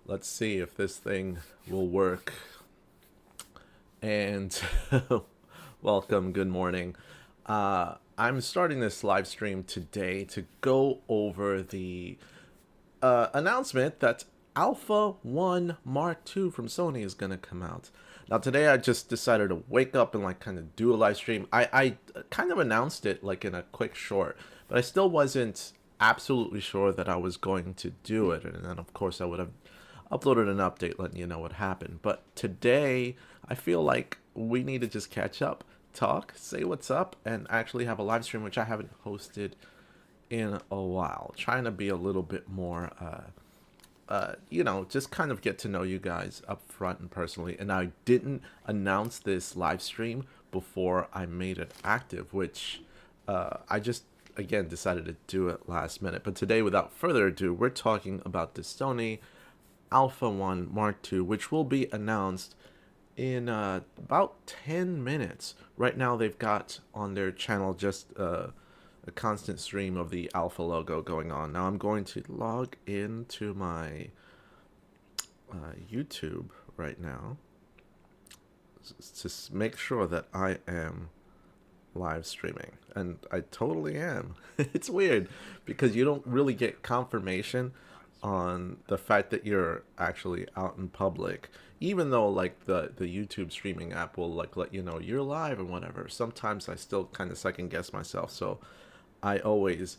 Let's see if this thing will work. And welcome, good morning. I'm starting this live stream today to go over the announcement that Alpha 1 Mark II from Sony is going to come out. Now, today I just decided to wake up and like kind of do a live stream. I kind of announced it like in a quick short, but I still wasn't absolutely sure that I was going to do it. And then, of course, I would have uploaded an update letting you know what happened. But today, I feel like we need to just catch up, talk, say what's up, and actually have a live stream, which I haven't hosted in a while. Trying to be a little bit more, just kind of get to know you guys up front and personally. And I didn't announce this live stream before I made it active, which I just, again, decided to do it last minute. But today, without further ado, we're talking about the Sony Alpha 1 Mark II, which will be announced in about 10 minutes. Right now, they've got on their channel just a constant stream of the Alpha logo going on. Now I'm going to log into my YouTube right now to make sure that I am live streaming. And I totally am. It's weird because you don't really get confirmation on the fact that you're actually out in public, even though like the YouTube streaming app will like let you know you're live and whatever. Sometimes I still kind of second guess myself, so I always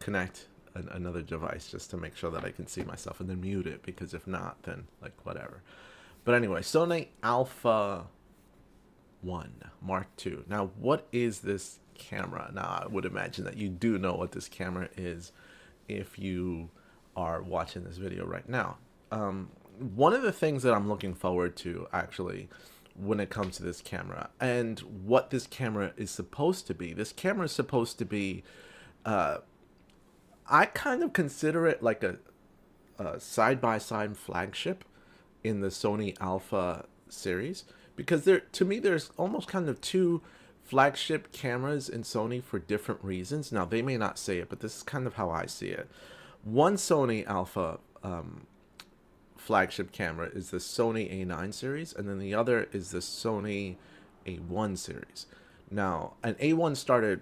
connect another device just to make sure that I can see myself and then mute it, because if not, then like whatever. But anyway, Sony Alpha 1 Mark II. Now, what is this camera? Now, I would imagine that you do know what this camera is if you are watching this video right now. One of the things that I'm looking forward to, actually, when it comes to this camera and what this camera is supposed to be. This camera is supposed to be, I kind of consider it like a side-by-side flagship in the Sony Alpha series, because to me, there's almost kind of two flagship cameras in Sony for different reasons. Now, they may not say it, but this is kind of how I see it. One Sony Alpha flagship camera is the Sony A9 series, and then the other is the Sony A1 series. Now, an A1 started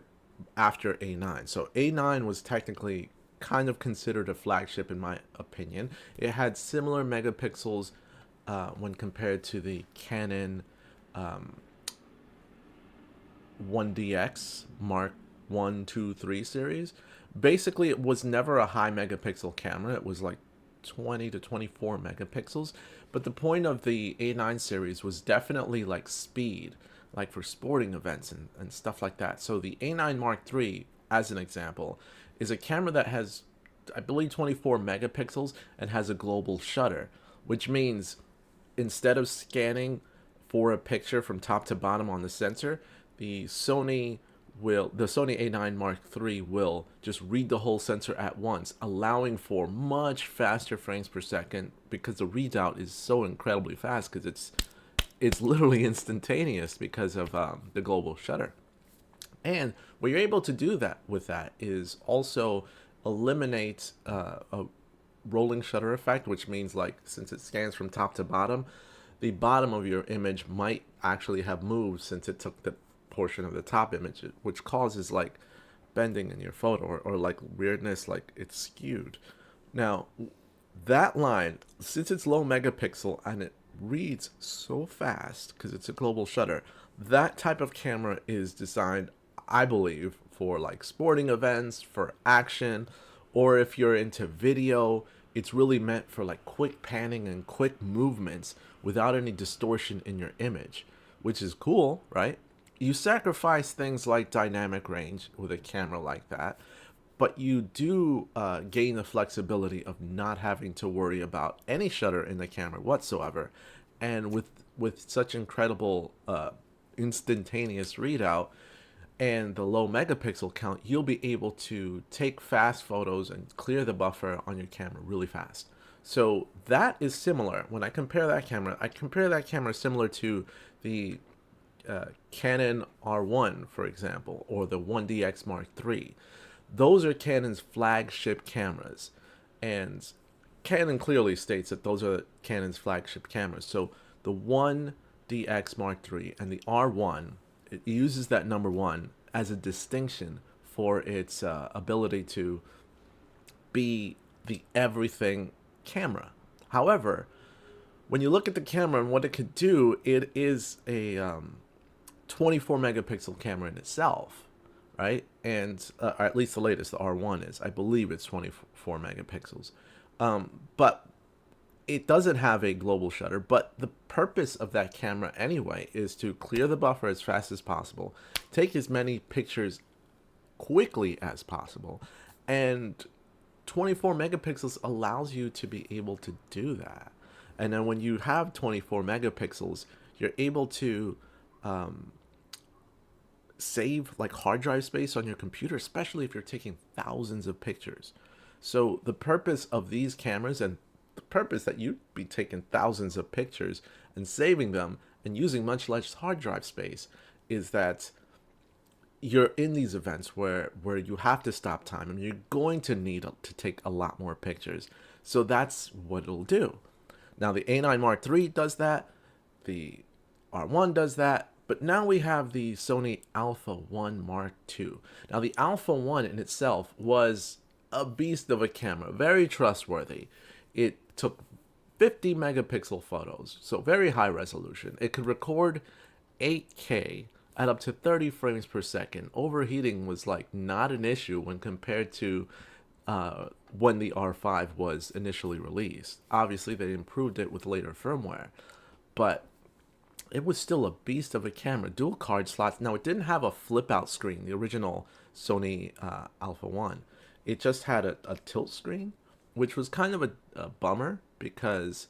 after A9, so A9 was technically kind of considered a flagship in my opinion. It had similar megapixels when compared to the Canon 1DX Mark 1, 2, 3 series. Basically, it was never a high megapixel camera. It was like 20 to 24 megapixels. But the point of the A9 series was definitely like speed, like for sporting events and stuff like that. So the A9 Mark III, as an example, is a camera that has, I believe, 24 megapixels and has a global shutter, which means instead of scanning for a picture from top to bottom on the sensor, the Sony A9 Mark III will just read the whole sensor at once, allowing for much faster frames per second, because the readout is so incredibly fast, because it's literally instantaneous because of the global shutter. And what you're able to do that with that is also eliminate a rolling shutter effect, which means like since it scans from top to bottom, the bottom of your image might actually have moved since it took the portion of the top image, which causes like bending in your photo, or like weirdness, like it's skewed. Now, that line, since it's low megapixel and it reads so fast because it's a global shutter, that type of camera is designed, I believe, for like sporting events, for action, or if you're into video, it's really meant for like quick panning and quick movements without any distortion in your image, which is cool, right? You sacrifice things like dynamic range with a camera like that, but you do gain the flexibility of not having to worry about any shutter in the camera whatsoever. And with such incredible instantaneous readout and the low megapixel count, you'll be able to take fast photos and clear the buffer on your camera really fast. So that is similar. When I compare that camera similar to the Canon R1, for example, or the 1DX Mark III. Those are Canon's flagship cameras. And Canon clearly states that those are Canon's flagship cameras. So the 1DX Mark III and the R1, it uses that number 1 as a distinction for its ability to be the everything camera. However, when you look at the camera and what it could do, it is a 24 megapixel camera in itself, right? And or at least the latest, the R1 is. I believe it's 24 megapixels. But it doesn't have a global shutter, but the purpose of that camera anyway is to clear the buffer as fast as possible, take as many pictures quickly as possible, and 24 megapixels allows you to be able to do that. And then when you have 24 megapixels, you're able to save like hard drive space on your computer, especially if you're taking thousands of pictures. So the purpose of these cameras, and the purpose that you'd be taking thousands of pictures and saving them and using much less hard drive space, is that you're in these events where you have to stop time and you're going to need to take a lot more pictures. So that's what it'll do. Now the A9 Mark III does that, the R1 does that, but now we have the Sony A1 Mark II. Now the A1 in itself was a beast of a camera, very trustworthy. It took 50 megapixel photos, so very high resolution. It could record 8K at up to 30 frames per second. Overheating was like not an issue when compared to when the R5 was initially released. Obviously, they improved it with later firmware, but it was still a beast of a camera. Dual card slots. Now, it didn't have a flip-out screen, the original Sony A1. It just had a tilt screen, which was kind of a bummer because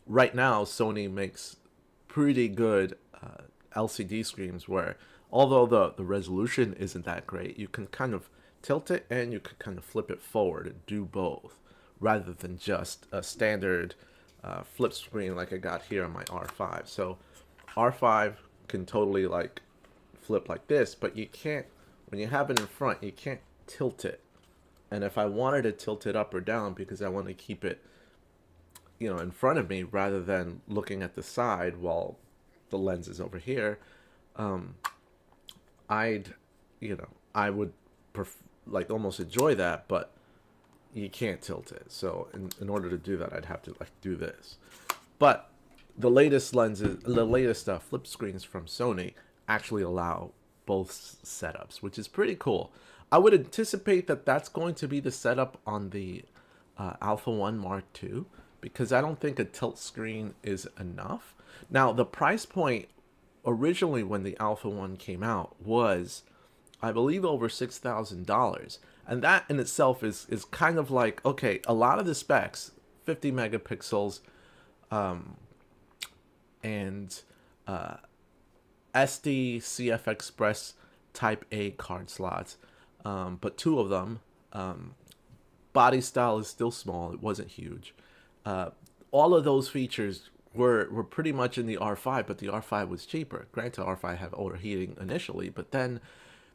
right now Sony makes pretty good LCD screens where, although the resolution isn't that great, you can kind of tilt it and you can kind of flip it forward and do both, rather than just a standard flip screen like I got here on my R5. So R5 can totally like flip like this, but you can't, when you have it in front, you can't tilt it. And if I wanted to tilt it up or down because I want to keep it, you know, in front of me rather than looking at the side while the lens is over here, I would like almost enjoy that, but you can't tilt it. So in order to do that, I'd have to like do this. But the latest lenses, the latest flip screens from Sony actually allow both setups, which is pretty cool. I would anticipate that that's going to be the setup on the A1 Mark II, because I don't think a tilt screen is enough. Now, the price point originally when the A1 came out was, I believe, over $6,000. And that in itself is kind of like, okay, a lot of the specs, 50 megapixels, and SD CF Express Type A card slots, but 2 of them. Body style is still small. It wasn't huge. All of those features were pretty much in the R5, but the R5 was cheaper. Granted, R5 had overheating initially, but then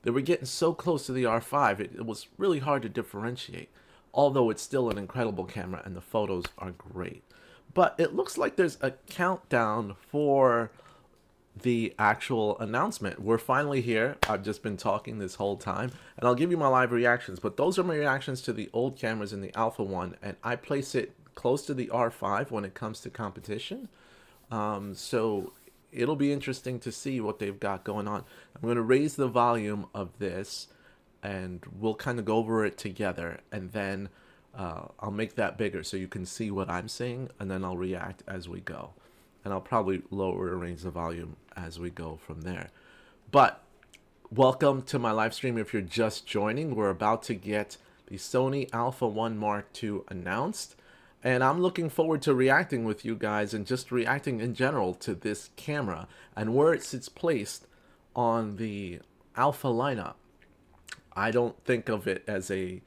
they were getting so close to the R5, it was really hard to differentiate. Although it's still an incredible camera and the photos are great. But it looks like there's a countdown for the actual announcement. We're finally here. I've just been talking this whole time, and I'll give you my live reactions, but those are my reactions to the old cameras in the A1, and I place it close to the R5 when it comes to competition. So it'll be interesting to see what they've got going on. I'm going to raise the volume of this, and we'll kind of go over it together, and then I'll make that bigger so you can see what I'm seeing, and then I'll react as we go. And I'll probably lower or raise the volume as we go from there. But welcome to my live stream if you're just joining. We're about to get the Sony A1 Mark II announced, and I'm looking forward to reacting with you guys and just reacting in general to this camera and where it sits placed on the Alpha lineup. I don't think of it as a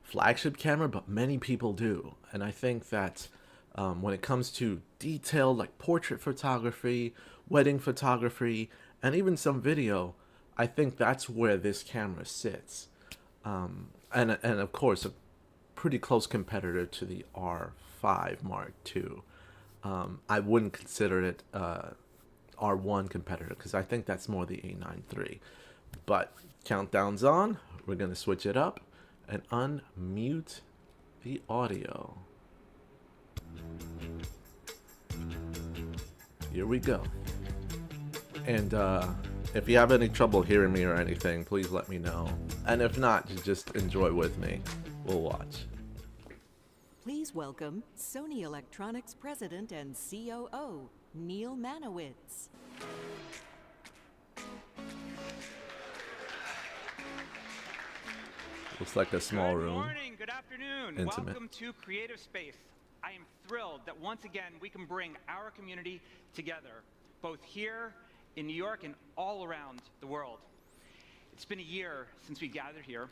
flagship camera, but many people do. And I think that when it comes to detailed like portrait photography, wedding photography, and even some video, I think that's where this camera sits. And of course, a pretty close competitor to the R5 Mark II. I wouldn't consider it R1 competitor because I think that's more the A9 III. But countdown's on. We're going to switch it up and unmute the audio. Here we go. And if you have any trouble hearing me or anything, please let me know. And if not, just enjoy with me. We'll watch. Please welcome Sony Electronics President and COO, Neil Manowitz. Looks like a small room. Good morning, good afternoon. Intimate. Welcome to Creative Space. I am thrilled that once again we can bring our community together, both here in New York and all around the world. It's been a year since we gathered here,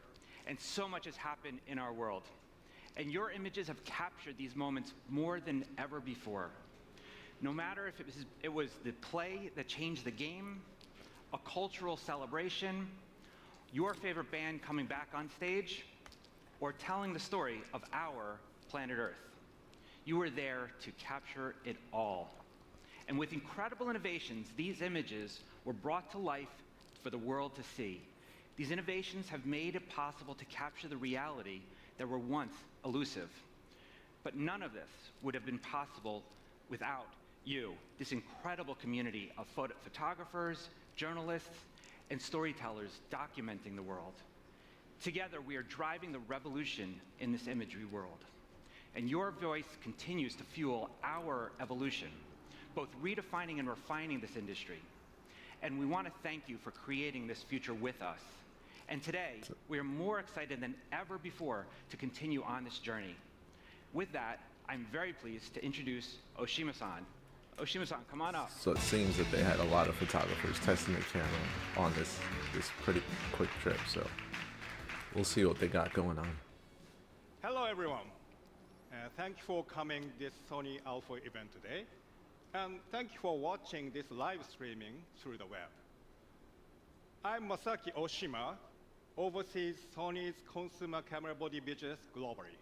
and so much has happened in our world. And your images have captured these moments more than ever before. No matter if it was the play that changed the game, a cultural celebration, your favorite band coming back on stage, or telling the story of our planet Earth. You were there to capture it all. And with incredible innovations, these images were brought to life for the world to see. These innovations have made it possible to capture the reality that were once elusive. But none of this would have been possible without you, this incredible community of photographers, journalists, and storytellers documenting the world. Together, we are driving the revolution in this imagery world. And your voice continues to fuel our evolution, both redefining and refining this industry. And we want to thank you for creating this future with us. And today, we are more excited than ever before to continue on this journey. With that, I'm very pleased to introduce Oshima-san. Oshima-san, come on up. So it seems that they had a lot of photographers testing the camera on this pretty quick trip. So we'll see what they got going on. Hello, everyone. Thank you for coming this Sony Alpha event today. And thank you for watching this live streaming through the web. I'm Masaki Oshima, oversees Sony's consumer camera body business globally.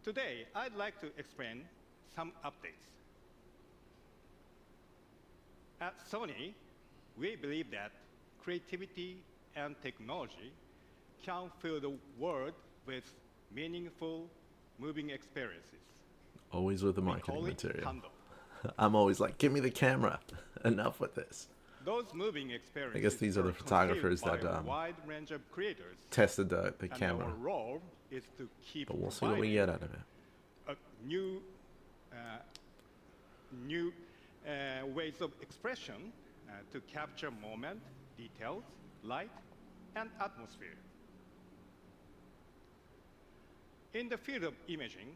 Today, I'd like to explain some updates. At Sony, we believe that creativity and technology can fill the world with meaningful, moving experiences. Always with the We marketing call it material. Kando. I'm always like, give me the camera. Enough with this. Those moving experiences I guess these are the photographers conceived by that a wide range of creators, tested the and camera. our role is to keep But we'll see what we get out of it. new ways of expression to capture moment, details, light, and atmosphere. In the field of imaging,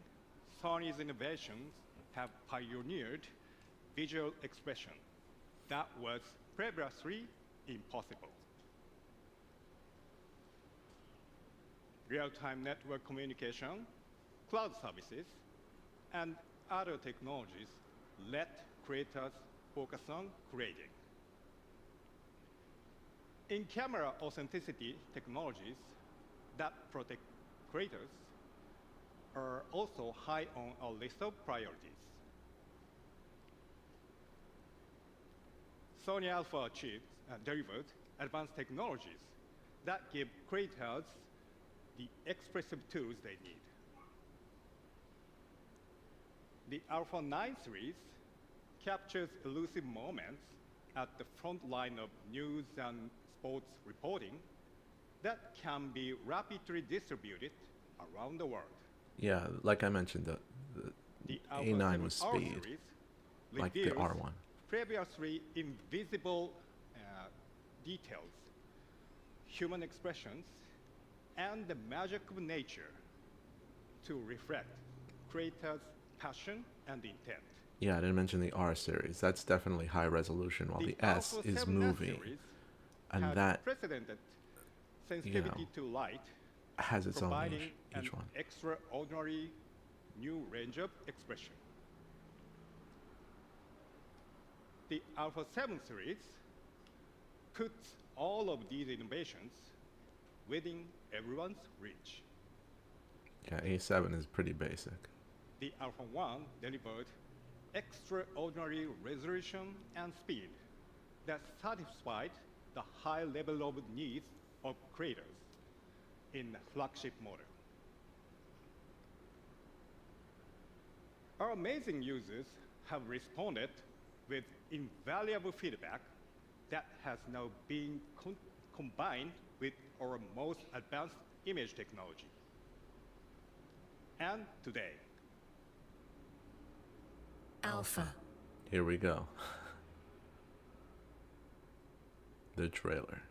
Sony's innovations have pioneered visual expression that was previously impossible. Real-time network communication, cloud services, and other technologies let creators focus on creating. In camera authenticity technologies that protect creators are also high on our list of priorities. Sony Alpha delivered advanced technologies that give creators the expressive tools they need. The Alpha 9 series captures elusive moments at the front line of news and sports reporting that can be rapidly distributed around the world. Yeah, like I mentioned, the Alpha A9 was 7R speed, series like the reveals R1. previously invisible details, human expressions, and the magic of nature to reflect creators' passion and intent. Yeah, I didn't mention the R series. That's definitely high resolution, while the S Alpha is 7S movie, series and has that precedented sensitivity to light, has its own providing niche, an each one. extraordinary new range of expression. The Alpha 7 series puts all of these innovations within everyone's reach. Yeah, A7 is pretty basic. The Alpha 1 delivered extraordinary resolution and speed that satisfied the high level of needs of creators in the flagship model. Our amazing users have responded with invaluable feedback that has now been combined with our most advanced image technology. And today, Alpha. Here we go. The trailer.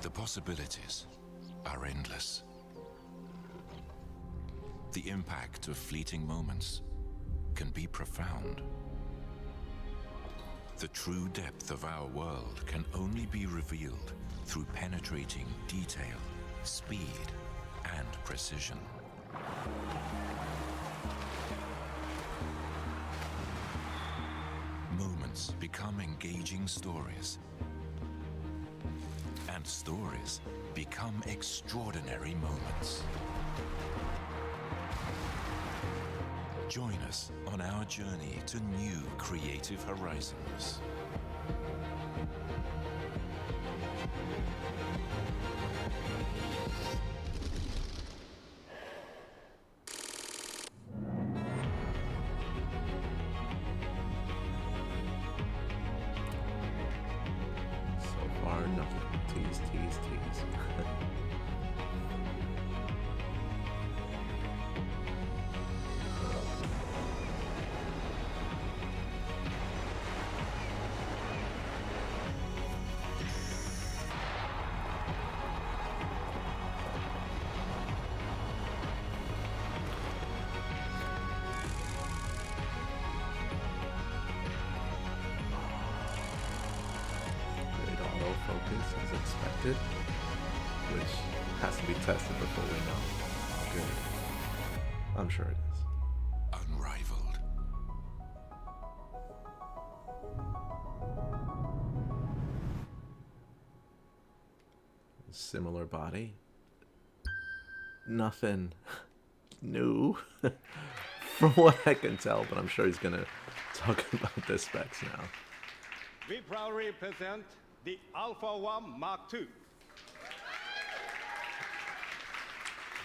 The possibilities are endless. The impact of fleeting moments can be profound. The true depth of our world can only be revealed through penetrating detail, speed, and precision. Moments become engaging stories, and stories become extraordinary moments. Join us on our journey to new creative horizons. So far, nothing. Tease, tease, tease. Great autofocus as expected, which has to be tested before we know how good it is. I'm sure it is. Unrivaled. Similar body. Nothing new from what I can tell, but I'm sure he's gonna talk about the specs now. we proudly present the Alpha 1 Mark II.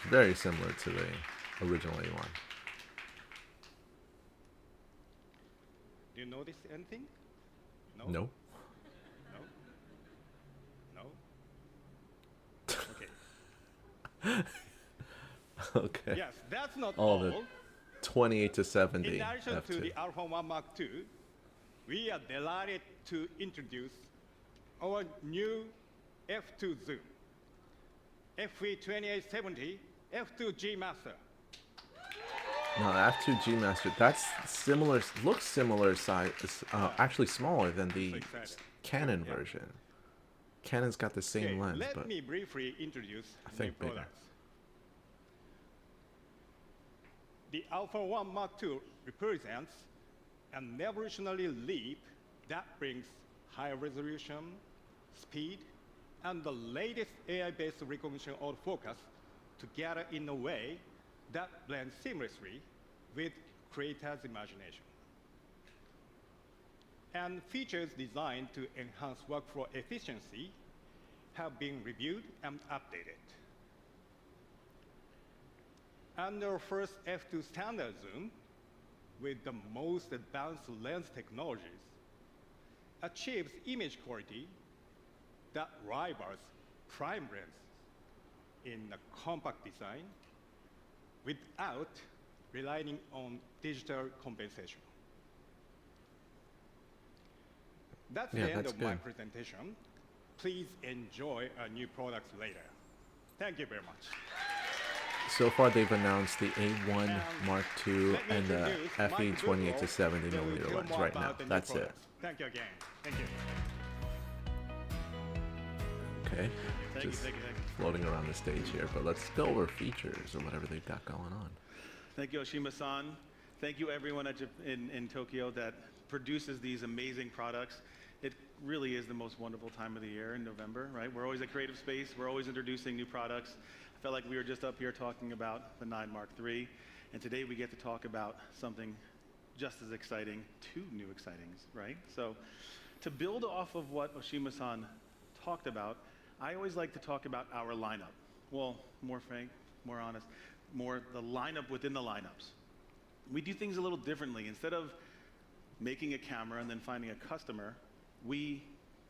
Very similar to the original A1. Do you notice anything? No? No. No? No? Okay. Okay. Yes, that's not All all. the 28 to 70 In addition to F2. the Alpha 1 Mark II, we are delighted to introduce our new F2 zoom, FE2870 F2 G Master. No, F2 G Master. That's similar. Looks similar size. Actually smaller than the excited. Canon Yeah. version. Canon's got the same Okay, lens, let but me briefly introduce I new think bigger. products. The Alpha 1 Mark II represents an evolutionary leap that brings higher resolution, speed, and the latest AI-based recognition autofocus together in a way that blends seamlessly with creators' imagination. And features designed to enhance workflow efficiency have been reviewed and updated. And our first F2 standard zoom, with the most advanced lens technologies, achieves image quality that rivals prime lenses in a compact design without relying on digital compensation. That's Yeah, the end that's of my good. presentation. Please enjoy our new products later. Thank you very much. so far they've announced the A1 Mark II Let me and the introduce Mike FE 28 to Ducro, 70 who will millimeter tell lens more right now. about the new That's it. products. Thank you again. Thank you. Okay. Thank you, Just thank you, thank you. floating around the stage here, but let's go over features or whatever they've got going on. Thank you, Oshima-san. Thank you, everyone in Tokyo that produces these amazing products. It really is the most wonderful time of the year in November, right? We're always a creative space. We're always introducing new products. I felt like we were just up here talking about the A1 Mark III, and today we get to talk about something just as exciting, two new excitings, right? So to build off of what Oshima-san talked about, I always like to talk about our lineup. Well, more frank, more honest, more the lineup within the lineups. We do things a little differently. Instead of making a camera and then finding a customer, we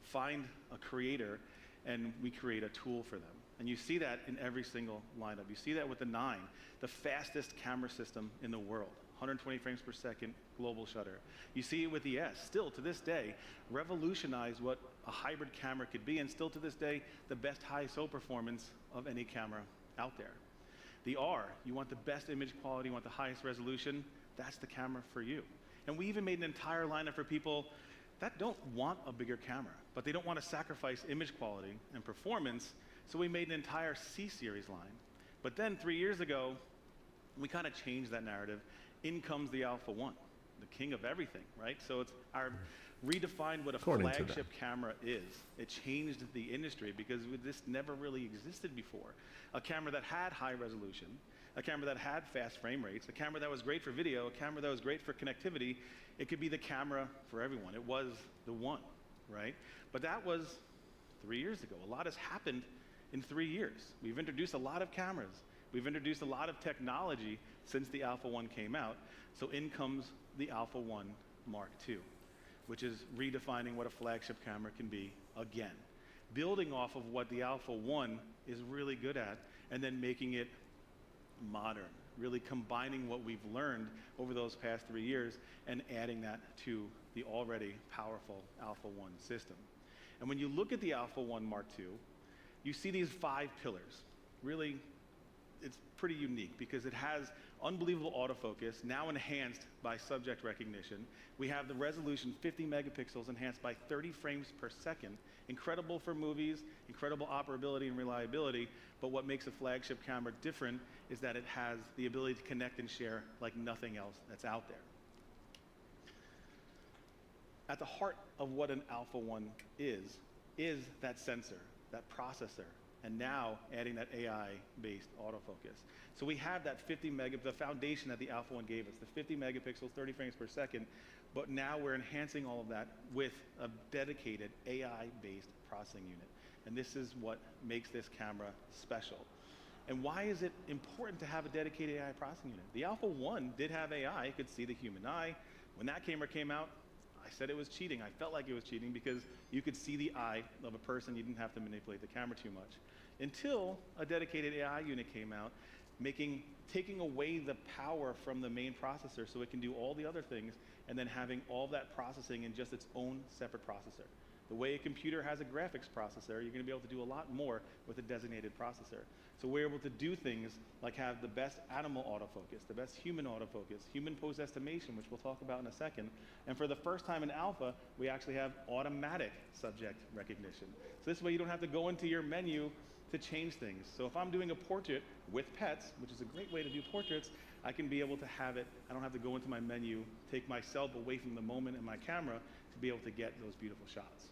find a creator and we create a tool for them. And you see that in every single lineup. You see that with the 9, the fastest camera system in the world, 120 frames per second global shutter. You see it with the S, still to this day, revolutionized what a hybrid camera could be, and still to this day, the best high ISO performance of any camera out there. The R, you want the best image quality, you want the highest resolution, that's the camera for you. And we even made an entire lineup for people that don't want a bigger camera, but they don't want to sacrifice image quality and performance, so we made an entire C-series line. But then 3 years ago, we kind of changed that narrative. In comes the Alpha 1, the king of everything, right? So it's our redefined what a flagship camera is. It changed the industry because this never really existed before. A camera that had high resolution, a camera that had fast frame rates, a camera that was great for video, a camera that was great for connectivity. It could be the camera for everyone. It was the one, right? But that was 3 years ago. A lot has happened in 3 years. We've introduced a lot of cameras. We've introduced a lot of technology since the Alpha 1 came out. So in comes the Alpha 1 Mark II, which is redefining what a flagship camera can be again. Building off of what the Alpha 1 is really good at, and then making it modern, really combining what we've learned over those past 3 years and adding that to the already powerful Alpha 1 system. And when you look at the Alpha 1 Mark II, you see these 5 pillars. Really, it's pretty unique because it has unbelievable autofocus, now enhanced by subject recognition. We have the resolution 50 megapixels enhanced by 30 frames per second. Incredible for movies, incredible operability and reliability, but what makes a flagship camera different is that it has the ability to connect and share like nothing else that's out there. At the heart of what an Alpha 1 is that sensor, that processor, and now adding that AI-based autofocus. So we have that the foundation that the Alpha 1 gave us, the 50 megapixels, 30 frames per second, but now we're enhancing all of that with a dedicated AI-based processing unit. And this is what makes this camera special. And why is it important to have a dedicated AI processing unit? The Alpha 1 did have AI, it could see the human eye. When that camera came out, I said it was cheating. I felt like it was cheating because you could see the eye of a person. You didn't have to manipulate the camera too much. Until a dedicated AI unit came out, taking away the power from the main processor so it can do all the other things, and then having all that processing in just its own separate processor. The way a computer has a graphics processor, you're going to be able to do a lot more with a designated processor. So we're able to do things like have the best animal autofocus, the best human autofocus, human pose estimation, which we'll talk about in a second. And for the first time in Alpha, we actually have automatic subject recognition. So this way you don't have to go into your menu to change things. So if I'm doing a portrait with pets, which is a great way to do portraits, I can be able to have it. I don't have to go into my menu, take myself away from the moment in my camera to be able to get those beautiful shots.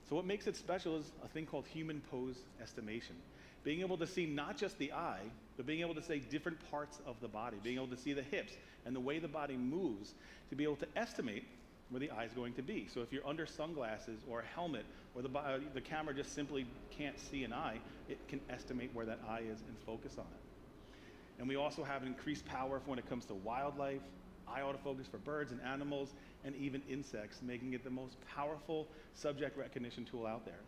So what makes it special is a thing called human pose estimation. Being able to see not just the eye, but being able to see different parts of the body, being able to see the hips and the way the body moves to be able to estimate where the eye is going to be. So if you're under sunglasses or a helmet, or the camera just simply can't see an eye, it can estimate where that eye is and focus on it. And we also have increased power when it comes to wildlife, eye autofocus for birds and animals, and even insects, making it the most powerful subject recognition tool out there.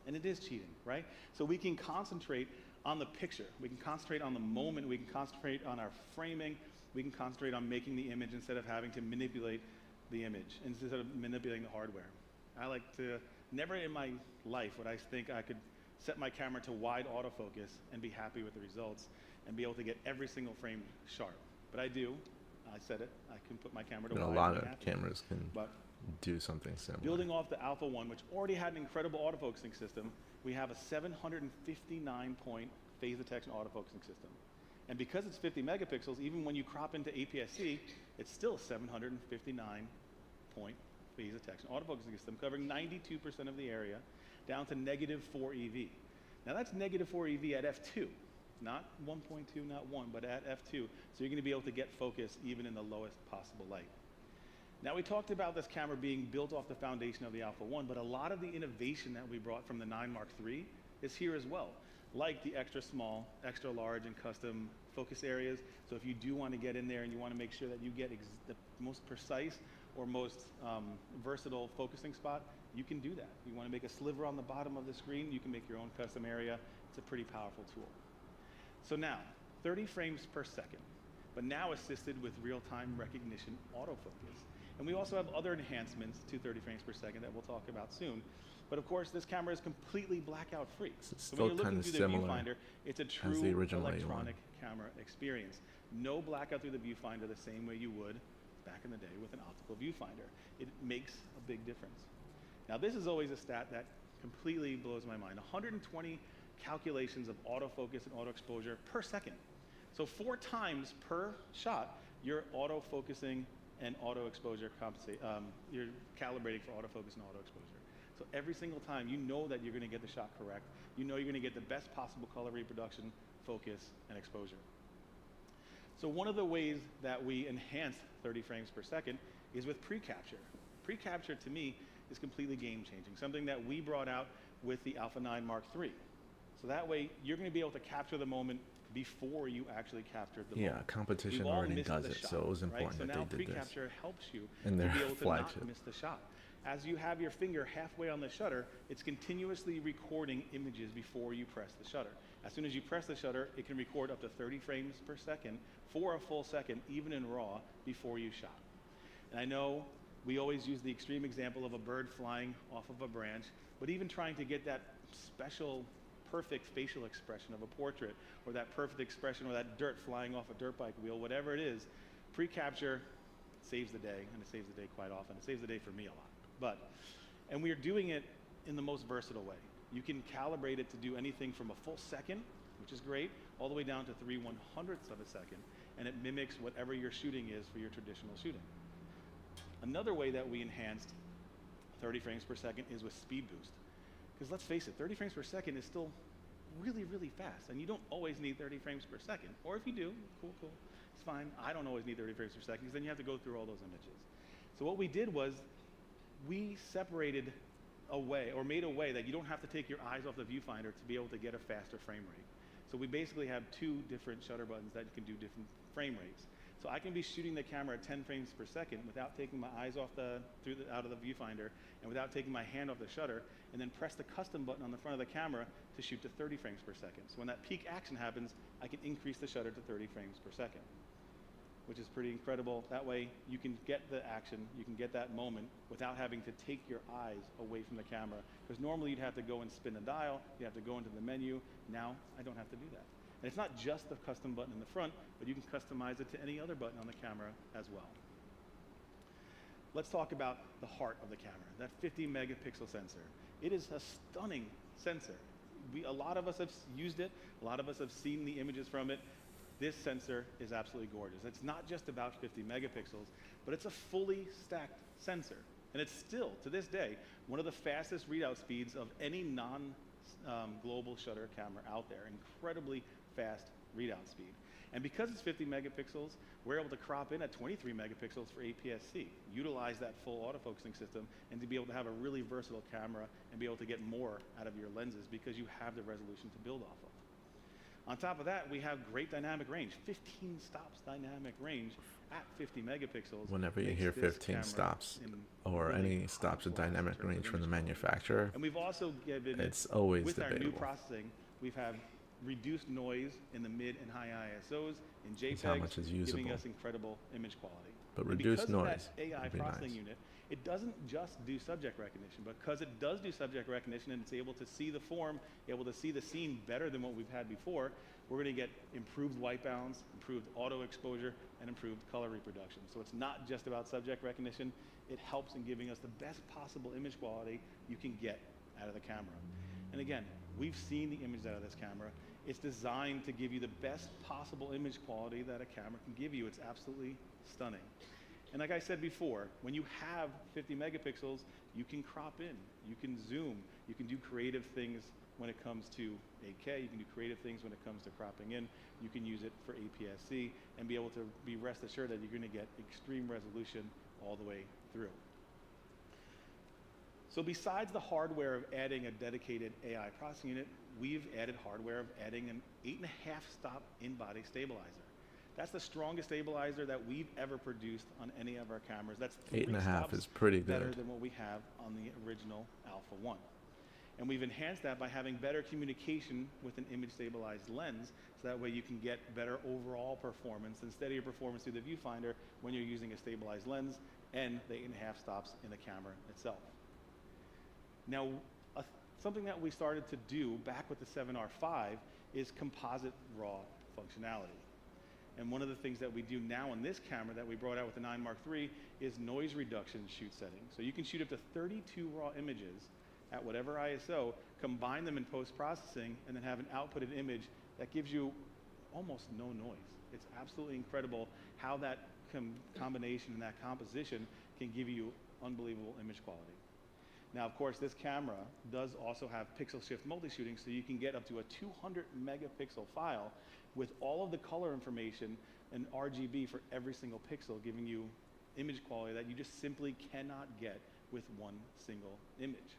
And it is cheating, right? So we can concentrate on the picture. We can concentrate on the moment. We can concentrate on our framing. We can concentrate on making the image instead of having to manipulate the image, instead of manipulating the hardware. I like to, never in my life would I think I could set my camera to wide autofocus and be happy with the results and be able to get every single frame sharp. But I do. I said it. I can put my camera to wide. A lot of cameras can do something similar. Building off the Alpha 1, which already had an incredible autofocusing system, we have a 759-point phase detection autofocusing system. And because it's 50 megapixels, even when you crop into APS-C, it's still a 759-point phase detection autofocusing system, covering 92% of the area, down to -4 EV. Now that's -4 EV at f2, not 1.2, not 1, but at f2. So you're going to be able to get focus even in the lowest possible light. Now we talked about this camera being built off the foundation of the Alpha 1, but a lot of the innovation that we brought from the 9 Mark III is here as well, like the extra small, extra large, and custom focus areas. So if you do want to get in there and you want to make sure that you get the most precise or most versatile focusing spot, you can do that. You want to make a sliver on the bottom of the screen, you can make your own custom area. It's a pretty powerful tool. So now, 30 frames per second, but now assisted with real-time recognition autofocus. And we also have other enhancements to 30 frames per second that we'll talk about soon. But of course, this camera is completely blackout free. So it's So when still you're looking kinda through the similar viewfinder, it's a the true original A1. electronic camera experience. No blackout through the viewfinder the same way you would back in the day with an optical viewfinder. It makes a big difference. Now this is always a stat that completely blows my mind. 120 calculations of autofocus and auto exposure per second. So 4 times per shot, you're autofocusing and auto exposure you're calibrating for autofocus and auto exposure. So every single time you know that you're going to get the shot correct. You know you're going to get the best possible color reproduction, focus, and exposure. So one of the ways that we enhance 30 frames per second is with pre-capture. Pre-capture to me is completely game-changing, something that we brought out with the Alpha 9 Mark III. So that way you're going to be able to capture the moment before you actually captured the moment. Yeah, competition We've all already missed does the it, shot, so it was right? important So that now they did this. pre-capture helps you In to their be able to flagship. not miss the shot. As you have your finger halfway on the shutter, it's continuously recording images before you press the shutter. As soon as you press the shutter, it can record up to 30 frames per second for a full second, even in RAW, before you shot. And I know we always use the extreme example of a bird flying off of a branch, but even trying to get that special, perfect facial expression of a portrait, or that perfect expression, or that dirt flying off a dirt bike wheel, whatever it is, pre-capture saves the day, and it saves the day quite often. It saves the day for me a lot. And we are doing it in the most versatile way. You can calibrate it to do anything from a full second, which is great, all the way down to 3/100ths of a second, and it mimics whatever your shooting is for your traditional shooting. Another way that we enhanced 30 frames per second is with speed boost. Because let's face it, 30 frames per second is still really, really fast, and you don't always need 30 frames per second. Or if you do, cool, it's fine. I don't always need 30 frames per second, because then you have to go through all those images. So what we did was we separated a way, or made a way that you don't have to take your eyes off the viewfinder to be able to get a faster frame rate. So we basically have 2 different shutter buttons that can do different frame rates. So I can be shooting the camera at 10 frames per second without taking my eyes off out of the viewfinder, and without taking my hand off the shutter, and then press the custom button on the front of the camera to shoot to 30 frames per second. So when that peak action happens, I can increase the shutter to 30 frames per second, which is pretty incredible. That way you can get the action, you can get that moment without having to take your eyes away from the camera. Because normally you'd have to go and spin the dial, you have to go into the menu. Now I don't have to do that. And it's not just the custom button in the front, but you can customize it to any other button on the camera as well. Let's talk about the heart of the camera, that 50 megapixel sensor. It is a stunning sensor. A lot of us have used it, a lot of us have seen the images from it. This sensor is absolutely gorgeous. It's not just about 50 megapixels, but it's a fully stacked sensor. And it's still, to this day, one of the fastest readout speeds of any non-global shutter camera out there. Incredibly fast readout speed. And because it's 50 megapixels, we're able to crop in at 23 megapixels for APS-C, utilize that full autofocusing system, and to be able to have a really versatile camera and be able to get more out of your lenses because you have the resolution to build off of. On top of that, we have great dynamic range, 15 stops dynamic range at 50 megapixels. Whenever you makes hear this 15 camera stops in or really any stops of high class in dynamic terms of range from the image quality. manufacturer, And we've also given, it's always with our new debatable. processing, we've had reduced noise in the mid and high ISOs in JPEGs, It's how much is giving usable. us incredible image quality. But And reduced because of noise that AI would be processing nice. unit, it doesn't just do subject recognition, but because it does do subject recognition and it's able to see the form, able to see the scene better than what we've had before, we're going to get improved white balance, improved auto exposure, and improved color reproduction. So it's not just about subject recognition. It helps in giving us the best possible image quality you can get out of the camera. And again, we've seen the image out of this camera. It's designed to give you the best possible image quality that a camera can give you. It's absolutely stunning. And like I said before, when you have 50 megapixels, you can crop in, you can zoom, you can do creative things when it comes to 8K, you can do creative things when it comes to cropping in, you can use it for APS-C and be able to be rest assured that you're going to get extreme resolution all the way through. So besides the hardware of adding a dedicated AI processing unit, we've added hardware of adding an 8.5 stop in-body stabilizer. That's the strongest stabilizer that we've ever produced on any of our cameras. That's 8.5 is pretty good. Better than what we have on the original Alpha 1. And we've enhanced that by having better communication with an image stabilized lens, so that way you can get better overall performance and steadier performance through the viewfinder when you're using a stabilized lens and the 8.5 stops in the camera itself. Now, something that we started to do back with the 7R5 is composite RAW functionality. And one of the things that we do now on this camera that we brought out with the 9 Mark III is noise reduction shoot settings. So you can shoot up to 32 raw images at whatever ISO, combine them in post-processing, and then have an outputted image that gives you almost no noise. It's absolutely incredible how that combination and that composition can give you unbelievable image quality. Now, of course, this camera does also have pixel shift multi-shooting, so you can get up to a 200 megapixel file with all of the color information and RGB for every single pixel, giving you image quality that you just simply cannot get with one single image.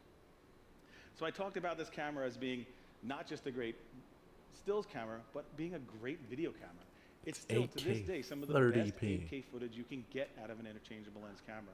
So I talked about this camera as being not just a great stills camera, but being a great video camera. It's still, to this day, some of the best 8K footage you can get out of an interchangeable lens camera.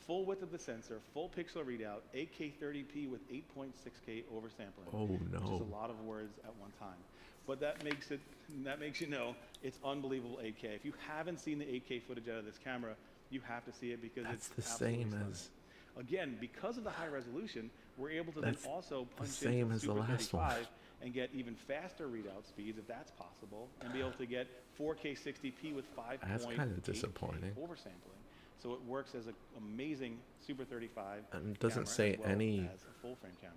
Full width of the sensor, full pixel readout, 8K 30p with 8.6K oversampling. Oh no. Which is a lot of words at one time. But that makes you know it's unbelievable 8K. If you haven't seen the 8K footage out of this camera, you have to see it because that's it's the same stunning. as. Again, because of the high resolution, we're able to then also punch the same into as the Super last 35 one. and get even faster readout speeds if that's possible, and be able to get 4K 60p with 5.8K That's kind of disappointing. oversampling. So it works as an amazing Super 35 And it doesn't camera say as well any as a full frame camera.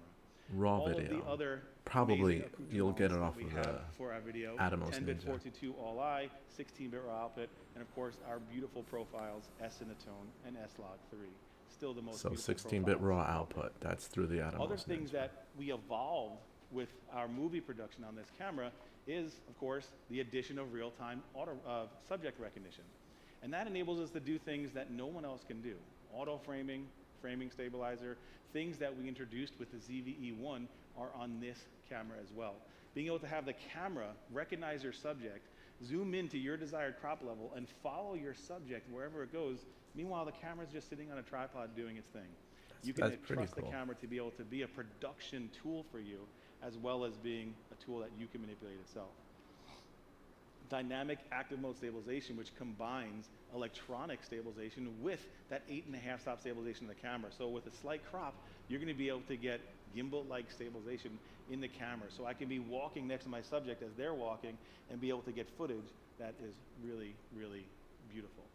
raw All video. of the other Probably amazing you'll get it accoutrements off that we of have the for our video, Atomos 10-bit Ninja. 422 all-eye, 16-bit raw output, and of course our beautiful profiles S in the tone and S-Log 3. Still the most So beautiful 16-bit profiles. raw output. That's through the Atomos Other things Ninja. that we evolved with our movie production on this camera is, of course, the addition of real-time subject recognition. And that enables us to do things that no one else can do. Auto framing, framing stabilizer, things that we introduced with the ZVE1 are on this camera as well. Being able to have the camera recognize your subject, zoom into your desired crop level, and follow your subject wherever it goes. Meanwhile, the camera's just sitting on a tripod doing its thing. You can trust the camera to be able to be a production tool for you, as well as being a tool that you can manipulate itself. Dynamic active mode stabilization, which combines electronic stabilization with that 8.5 stop stabilization of the camera. So with a slight crop, you're going to be able to get gimbal-like stabilization in the camera. So I can be walking next to my subject as they're walking and be able to get footage that is really, really beautiful.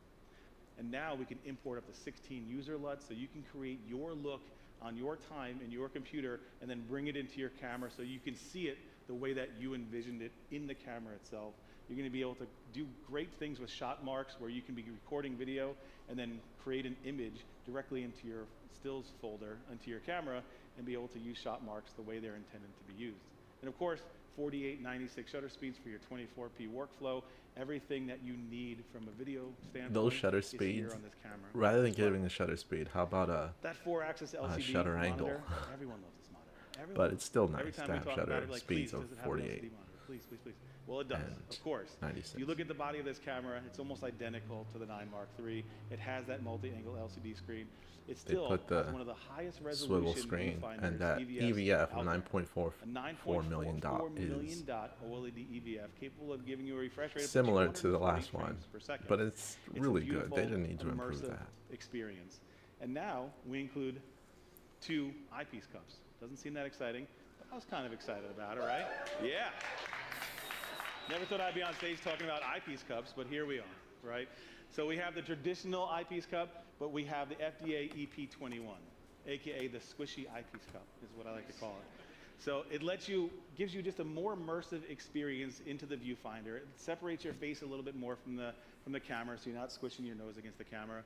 And now we can import up to 16 user LUTs, so you can create your look on your time in your computer and then bring it into your camera so you can see it the way that you envisioned it in the camera itself. You're going to be able to do great things with shot marks where you can be recording video and then create an image directly into your stills folder, into your camera, and be able to use shot marks the way they're intended to be used. And of course, 48/96 shutter speeds for your 24p workflow. Everything that you need from a video standpoint. Those shutter is speeds, here on this camera. rather than giving the shutter speed, how about that 4-axis LCD shutter monitor? angle? Everyone loves this monitor. Everyone. But it's still Every nice time to we have talk shutter about it, like, speeds please, of does it have an 48 LCD monitor? Please, please, please. Well, it does, and of course. 96. You look at the body of this camera, it's almost identical to the 9 Mark III. It has that multi-angle LCD screen. It still put the has one of the highest swivel resolution screen viewfinders, and that EVF of 9.4 million dot is dot OLED EVF, capable of giving you a refresh rate of similar to the 240 last one, frames per second. but it's a really good. beautiful, They didn't need to improve immersive that. experience. And now we include 2 eyepiece cups. Doesn't seem that exciting, but I was kind of excited about it, right? Yeah. Never thought I'd be on stage talking about eyepiece cups, but here we are, right? So we have the traditional eyepiece cup, but we have the FDA EP21, aka the squishy eyepiece cup, is what I like to call it. So it gives you just a more immersive experience into the viewfinder. It separates your face a little bit more from the camera, so you're not squishing your nose against the camera.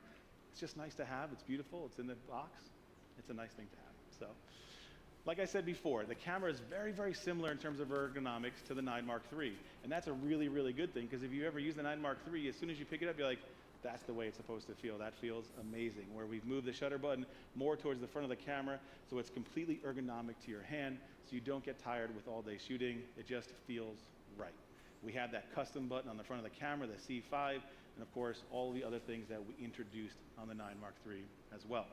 It's just nice to have. It's beautiful. It's in the box. It's a nice thing to have. So, like I said before, the camera is very, very similar in terms of ergonomics to the 9 Mark III. And that's a really, really good thing, because if you ever use the 9 Mark III, as soon as you pick it up, you're like, that's the way it's supposed to feel. That feels amazing. Where we've moved the shutter button more towards the front of the camera, so it's completely ergonomic to your hand, so you don't get tired with all day shooting. It just feels right. We have that custom button on the front of the camera, the C5, and of course, all the other things that we introduced on the 9 Mark III as well.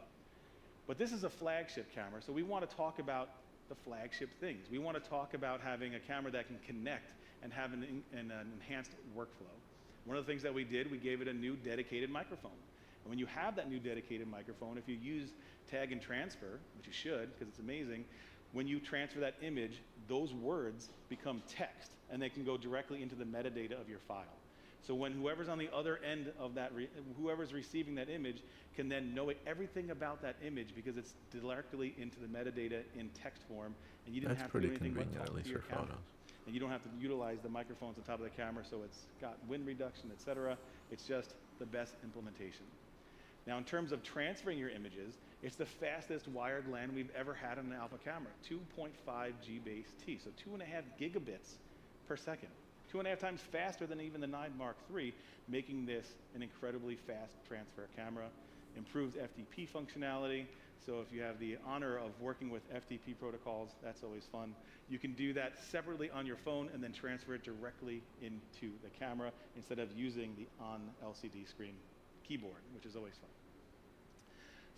But this is a flagship camera, so we want to talk about the flagship things. We want to talk about having a camera that can connect and have an enhanced workflow. One of the things that we did, we gave it a new dedicated microphone. And when you have that new dedicated microphone, if you use tag and transfer, which you should, because it's amazing, when you transfer that image, those words become text, and they can go directly into the metadata of your file. So when whoever's on the other end of that, whoever's receiving that image can then know everything about that image, because it's directly into the metadata in text form, and you didn't That's have to do pretty anything but convenient, talk at least to your for camera. photos. And you don't have to utilize the microphones on top of the camera, so it's got wind reduction, etc. It's just the best implementation. Now, in terms of transferring your images, it's the fastest wired LAN we've ever had on an alpha camera, 2.5 G base T, so 2.5 gigabits per second. 2.5 times faster than even the 9 Mark III, making this an incredibly fast transfer camera. Improved FTP functionality, so if you have the honor of working with FTP protocols, that's always fun. You can do that separately on your phone and then transfer it directly into the camera instead of using the on-LCD screen keyboard, which is always fun.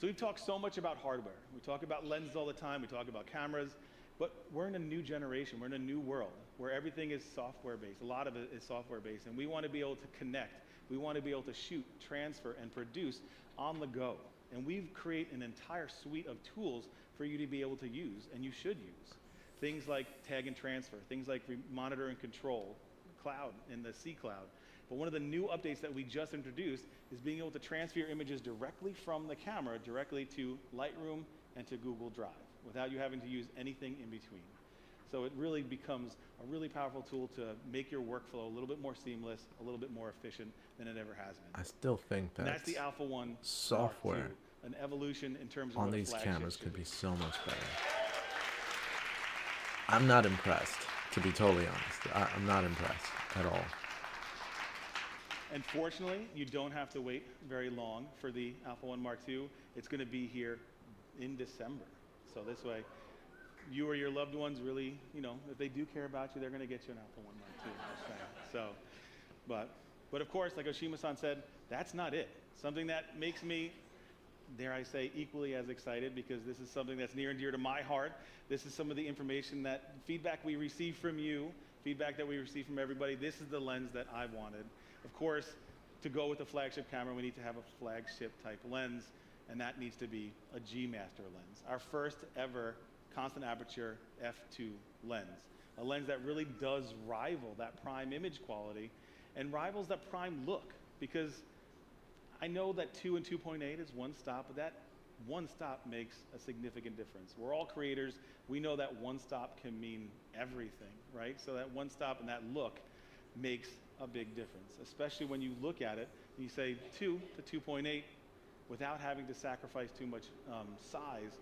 So we've talked so much about hardware. We talk about lenses all the time, we talk about cameras, but we're in a new generation, we're in a new world where everything is software-based. A lot of it is software-based, and we want to be able to connect. We want to be able to shoot, transfer, and produce on the go. And we've created an entire suite of tools for you to be able to use, and you should use. Things like tag and transfer, things like monitor and control, cloud in the C cloud. But one of the new updates that we just introduced is being able to transfer your images directly from the camera, directly to Lightroom and to Google Drive, without you having to use anything in between. So it really becomes a really powerful tool to make your workflow a little bit more seamless, a little bit more efficient than it ever has been. I still think And that that's the Alpha 1 software Mark II, an evolution in terms of on what a these flagship cameras should could be so much better. I'm not impressed, to be totally honest. I'm not impressed at all. And fortunately, you don't have to wait very long for the Alpha 1 Mark II. It's going to be here in December. So this way, you or your loved ones really, you know, if they do care about you, they're going to get you an Alpha 1 Mark II. I'm just saying. So, but of course, like Oshima-san said, that's not it. Something that makes me, dare I say, equally as excited, because this is something that's near and dear to my heart. This is some of the information feedback we receive from you, feedback that we receive from everybody. This is the lens that I wanted. Of course, to go with the flagship camera, we need to have a flagship type lens, and that needs to be a G Master lens. Our first ever constant aperture f2 lens. A lens that really does rival that prime image quality and rivals that prime look, because I know that 2 and 2.8 is one stop, but that one stop makes a significant difference. We're all creators. We know that one stop can mean everything, right? So that one stop and that look makes a big difference, especially when you look at it and you say 2 to 2.8 without having to sacrifice too much size,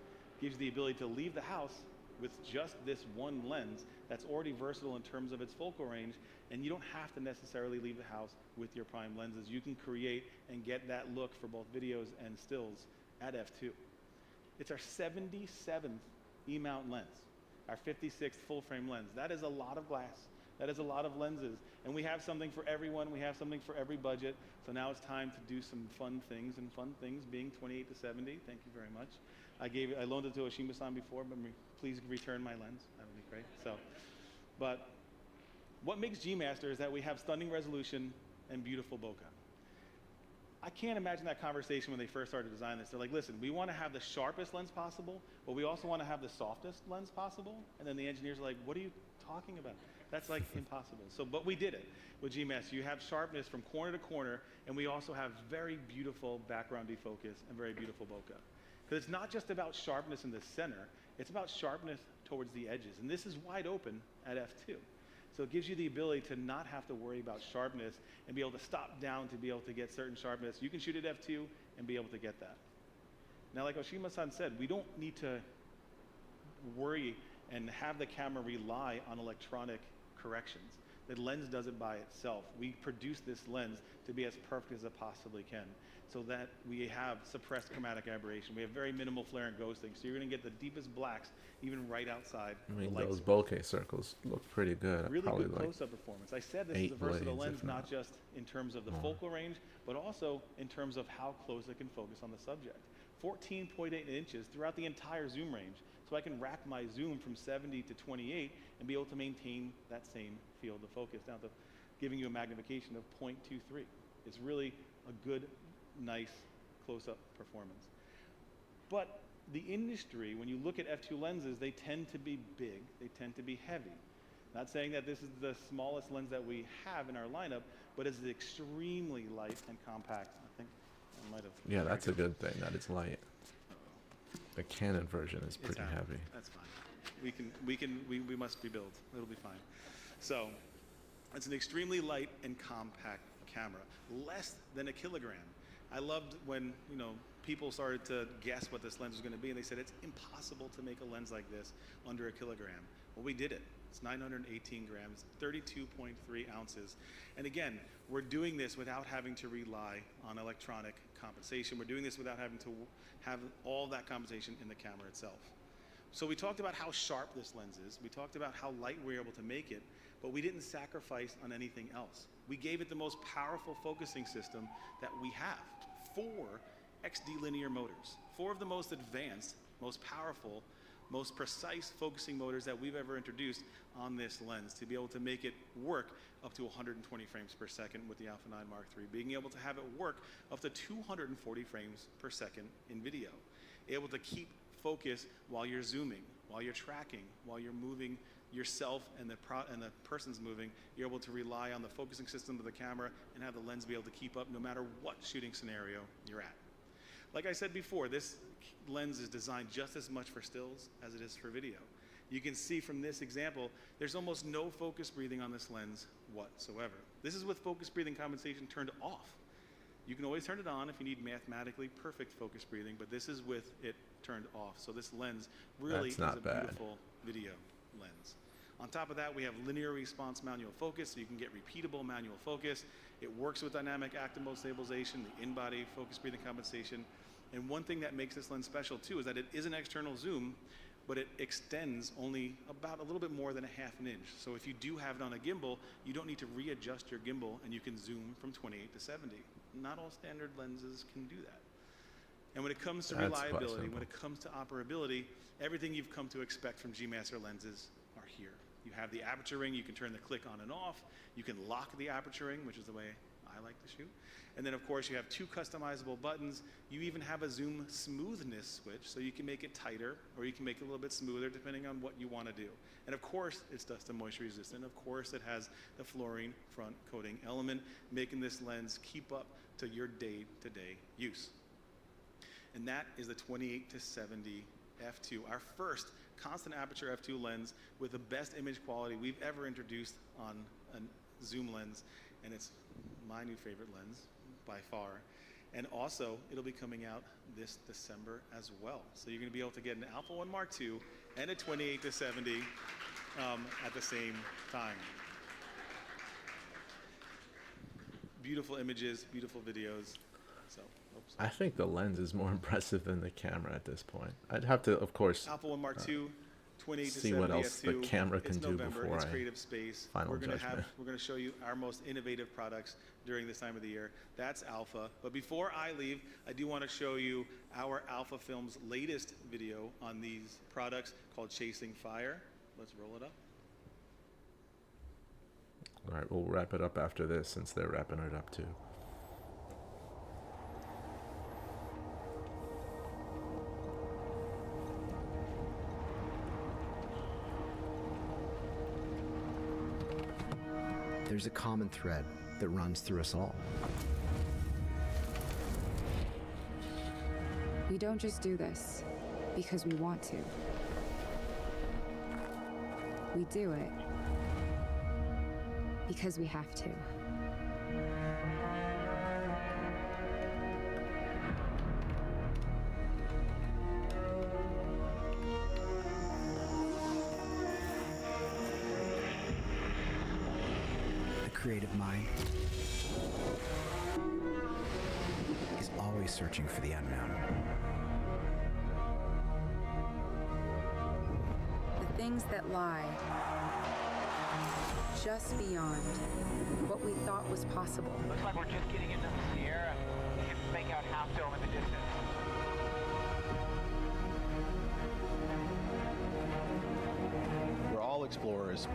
gives you the ability to leave the house with just this one lens that's already versatile in terms of its focal range, and you don't have to necessarily leave the house with your prime lenses. You can create and get that look for both videos and stills at f2. It's our 77th E-mount lens, our 56th full-frame lens. That is a lot of glass. That is a lot of lenses. And we have something for everyone. We have something for every budget. So now it's time to do some fun things, and fun things being 28 to 70. Thank you very much. I loaned it to Oshima-san before, but please return my lens. That would be great. So, but what makes G Master is that we have stunning resolution and beautiful bokeh. I can't imagine that conversation when they first started designing this. They're like, listen, we want to have the sharpest lens possible, but we also want to have the softest lens possible. And then the engineers are like, what are you talking about? That's like impossible. So, but we did it with GMS. You have sharpness from corner to corner, and we also have very beautiful background defocus and very beautiful bokeh. Because it's not just about sharpness in the center, it's about sharpness towards the edges. And this is wide open at f2. So it gives you the ability to not have to worry about sharpness and be able to stop down to be able to get certain sharpness. You can shoot at f2 and be able to get that. Now, like Oshima-san said, we don't need to worry and have the camera rely on electronic corrections. The lens does it by itself. We produce this lens to be as perfect as it possibly can, so that we have suppressed chromatic aberration. We have very minimal flare and ghosting, so you're going to get the deepest blacks even right outside. I mean, the light those source. bokeh circles look pretty good. Really Probably good like close-up performance. I said this is a 8 versatile blades, lens, if not not just in terms of the focal range, but also in terms of how close it can focus on the subject. 14.8 inches throughout the entire zoom range. So I can rack my zoom from 70 to 28 and be able to maintain that same field of focus down to giving you a magnification of 0.23. It's really a good, nice close-up performance. But the industry, when you look at f2 lenses, they tend to be big, they tend to be heavy. Not saying that this is the smallest lens that we have in our lineup, but it's extremely light and compact. I think I might have. Yeah, that's a good thing that it's light. The Canon version is pretty out. heavy. That's fine. We must rebuild. It'll be fine. So it's an extremely light and compact camera, less than a kilogram. I loved when, people started to guess what this lens was going to be, and they said it's impossible to make a lens like this under a kilogram. Well, we did it. It's 918 grams, 32.3 ounces. And again, we're doing this without having to rely on electronic compensation. We're doing this without having to have all that compensation in the camera itself. So we talked about how sharp this lens is. We talked about how light we're able to make it, but we didn't sacrifice on anything else. We gave it the most powerful focusing system that we have. 4 XD linear motors, 4 of the most advanced, most powerful, most precise focusing motors that we've ever introduced on this lens to be able to make it work up to 120 frames per second with the Alpha 9 Mark III, being able to have it work up to 240 frames per second in video, able to keep focus while you're zooming, while you're tracking, while you're moving yourself and the person's moving. You're able to rely on the focusing system of the camera and have the lens be able to keep up no matter what shooting scenario you're at. Like I said before, this lens is designed just as much for stills as it is for video. You can see from this example, there's almost no focus breathing on this lens whatsoever. This is with focus breathing compensation turned off. You can always turn it on if you need mathematically perfect focus breathing, but this is with it turned off. So this lens really is a beautiful video lens. On top of that, we have linear response manual focus, so you can get repeatable manual focus. It works with dynamic active mode stabilization, the in-body focus breathing compensation. And one thing that makes this lens special too is that it is an external zoom, but it extends only about a little bit more than a half an inch. So if you do have it on a gimbal, you don't need to readjust your gimbal and you can zoom from 28 to 70. Not all standard lenses can do that. And when it comes to reliability, when it comes to operability, everything you've come to expect from G-Master lenses are here. You have the aperture ring, you can turn the click on and off. You can lock the aperture ring, which is the way I like to shoot. And then of course you have 2 customizable buttons. You even have a zoom smoothness switch, so you can make it tighter or you can make it a little bit smoother depending on what you want to do. And of course it's dust and moisture resistant. Of course it has the fluorine front coating element, making this lens keep up to your day-to-day use. And that is the 28 to 70 f2, our first constant aperture f2 lens with the best image quality we've ever introduced on a zoom lens, and it's my new favorite lens by far. And also, it'll be coming out this December as well. So you're going to be able to get an Alpha 1 Mark II and a 28 to 70 at the same time. Beautiful images, beautiful videos. So, oops. I think the lens is more impressive than the camera at this point. I'd have to, of course, Alpha 1 Mark II, 28 to see 70 what else f2. the camera can It's do November, before it's I creative space. final We're going judgment. to show you our most innovative products during this time of the year. That's Alpha. But before I leave, I do want to show you our Alpha Films latest video on these products called Chasing Fire. Let's roll it up. All right, we'll wrap it up after this since they're wrapping it up too. there's a common thread that runs through us all. We don't just do this because we want to. We do it because we have to. The creative mind is always searching for the unknown. The things that lie just beyond what we thought was possible. Looks like we're just getting into the Sierra. You can make out Half Dome in the distance. We're all explorers.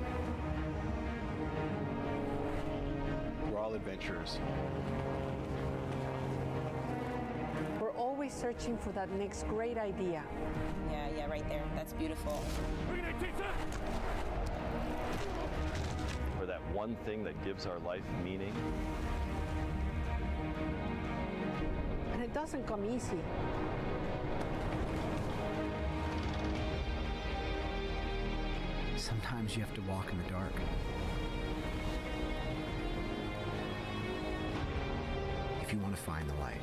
We're all adventurers. We're always searching for that next great idea. Yeah, right there. That's beautiful. For that one thing that gives our life meaning. And it doesn't come easy. Sometimes you have to walk in the dark. If you want to find the light.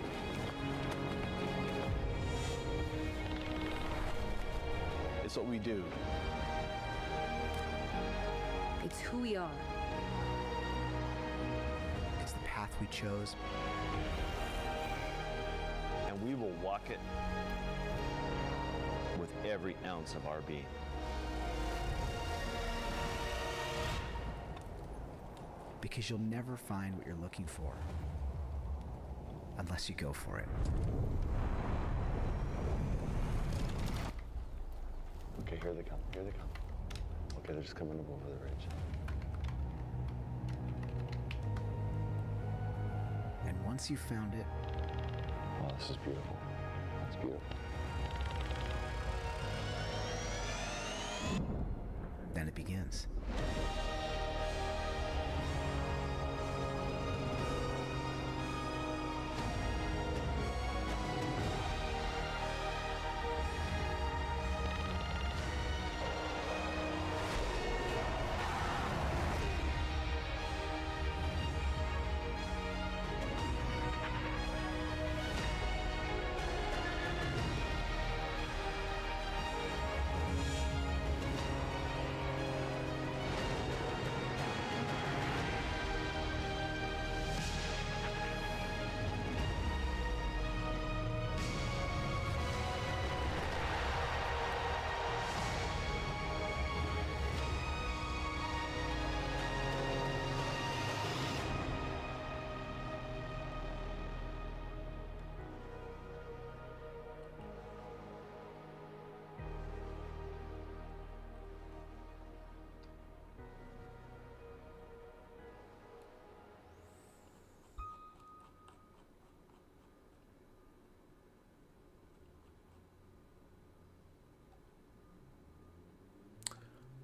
It's what we do. It's who we are. It's the path we chose. And we will walk it with every ounce of our being. Because you'll never find what you're looking for unless you go for it. Okay, here they come. Here they come. Okay, they're just coming up over the ridge. And once you've found it, Wow, this is beautiful. That's beautiful. then it begins.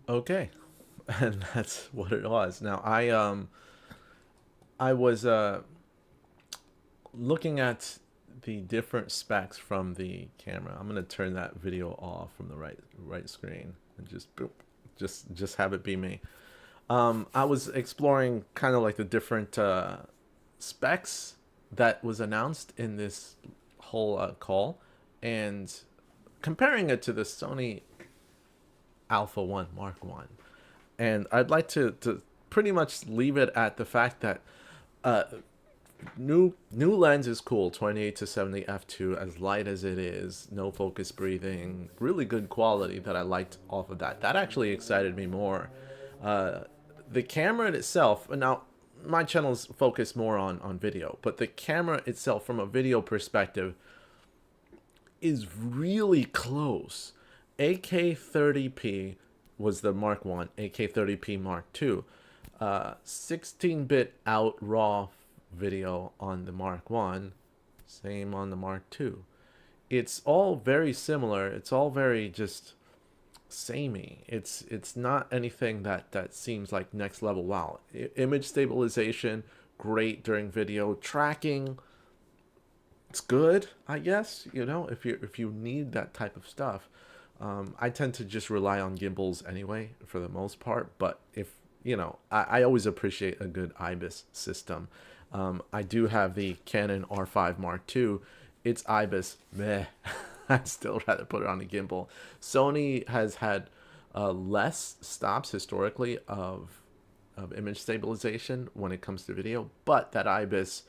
Okay, and that's what it was. Now I was looking at the different specs from the camera. I'm gonna turn that video off from the right screen and just boop, just have it be me. I was exploring kind of like the different specs that was announced in this whole call and comparing it to the Sony A1 Mark I. And I'd like to pretty much leave it at the fact that new lens is cool, 28-70 f2, as light as it is, no focus breathing, really good quality that I liked off of that. That actually excited me more. The camera itself, now my channel's focused more on video, but the camera itself from a video perspective is really close. AK30p was the Mark I, AK30p Mark II. 16-bit out raw video on the Mark I, same on the Mark II. It's all very similar. It's all very just samey. It's not anything that seems like next level. Wow, image stabilization great during video tracking. It's good, I guess. You know, if you need that type of stuff, I tend to just rely on gimbals anyway for the most part. But if you know, I always appreciate a good IBIS system. I do have the Canon R5 Mark II. It's IBIS, meh. I'd still rather put it on a gimbal. Sony has had less stops historically of image stabilization when it comes to video, but that IBIS,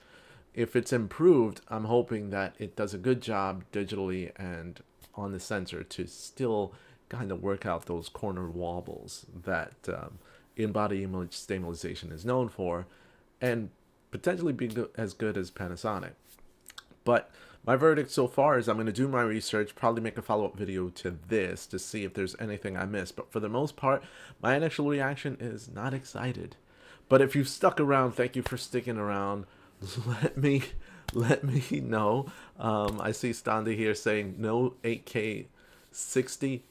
if it's improved, I'm hoping that it does a good job digitally and on the sensor to still kind of work out those corner wobbles that in-body image stabilization is known for, and potentially be as good as Panasonic. But my verdict so far is I'm going to do my research, probably make a follow-up video to this to see if there's anything I missed. But for the most part, my initial reaction is not excited. But if you've stuck around, thank you for sticking around. Let me know. I see Standa here saying no 8K 60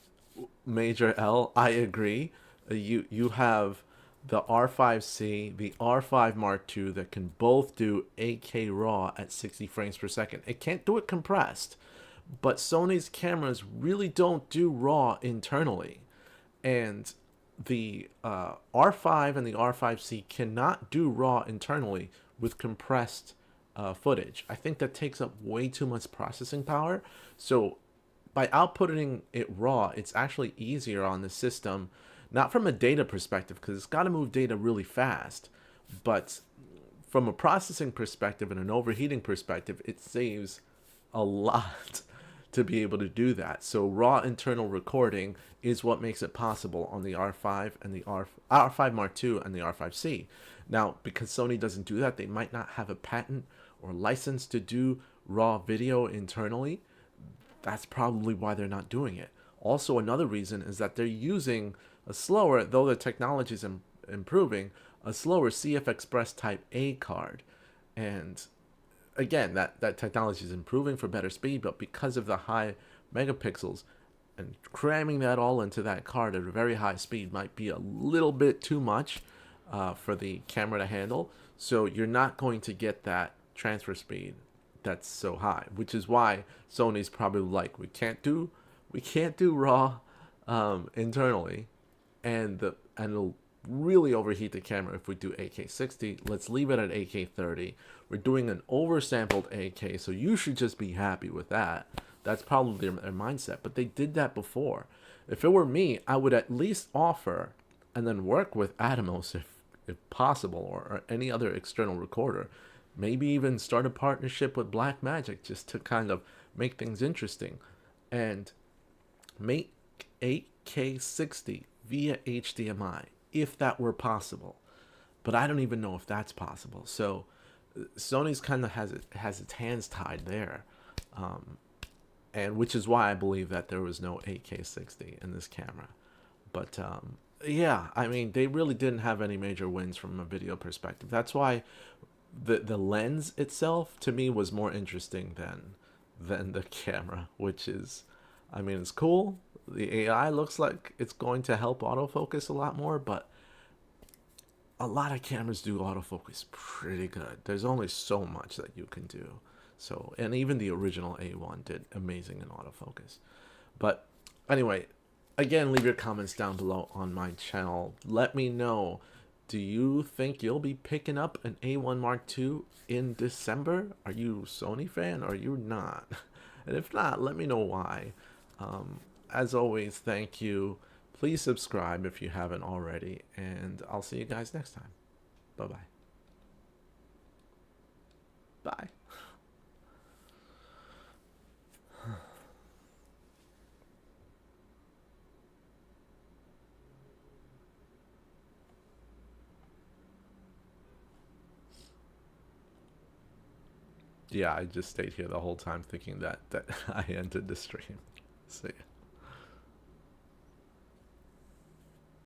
major L. I agree. You have the R5C, the R5 Mark II that can both do 8K RAW at 60 frames per second. It can't do it compressed, but Sony's cameras really don't do RAW internally. And the R5 and the R5C cannot do RAW internally with compressed footage. I think that takes up way too much processing power. So by outputting it RAW, it's actually easier on the system. Not from a data perspective, because it's got to move data really fast, but from a processing perspective and an overheating perspective, it saves a lot to be able to do that. So raw internal recording is what makes it possible on the R5 and the R5 Mark II and the R5C. Now, because Sony doesn't do that, they might not have a patent or license to do raw video internally. That's probably why they're not doing it. Also, another reason is that they're using a slower, though the technology is improving, a slower CF Express Type A card. And again, that technology is improving for better speed, but because of the high megapixels and cramming that all into that card at a very high speed might be a little bit too much for the camera to handle. So you're not going to get that transfer speed that's so high, which is why Sony's probably like, we can't do raw internally, and it'll really overheat the camera if we do 8K 60. Let's leave it at 8K 30. We're doing an oversampled 8K, so you should just be happy with that. That's probably their mindset, but they did that before. If it were me, I would at least offer and then work with Atomos if possible, or any other external recorder. Maybe even start a partnership with Blackmagic just to kind of make things interesting and make 8K 60 via HDMI, if that were possible. But I don't even know if that's possible. So Sony's kind of has its hands tied there, and which is why I believe that there was no 8K 60 in this camera. But yeah, I mean, they really didn't have any major wins from a video perspective. That's why the lens itself to me was more interesting than the camera, which is, I mean, it's cool. The AI looks like it's going to help autofocus a lot more, but a lot of cameras do autofocus pretty good. There's only so much that you can do. So, and even the original A1 did amazing in autofocus. But anyway, again, leave your comments down below on my channel. Let me know, do you think you'll be picking up an A1 Mark II in December? Are you a Sony fan or are you not? And if not, let me know why. As always, thank you. Please subscribe if you haven't already, and I'll see you guys next time. Bye-bye. Bye. Yeah, I just stayed here the whole time thinking that I ended the stream. See ya.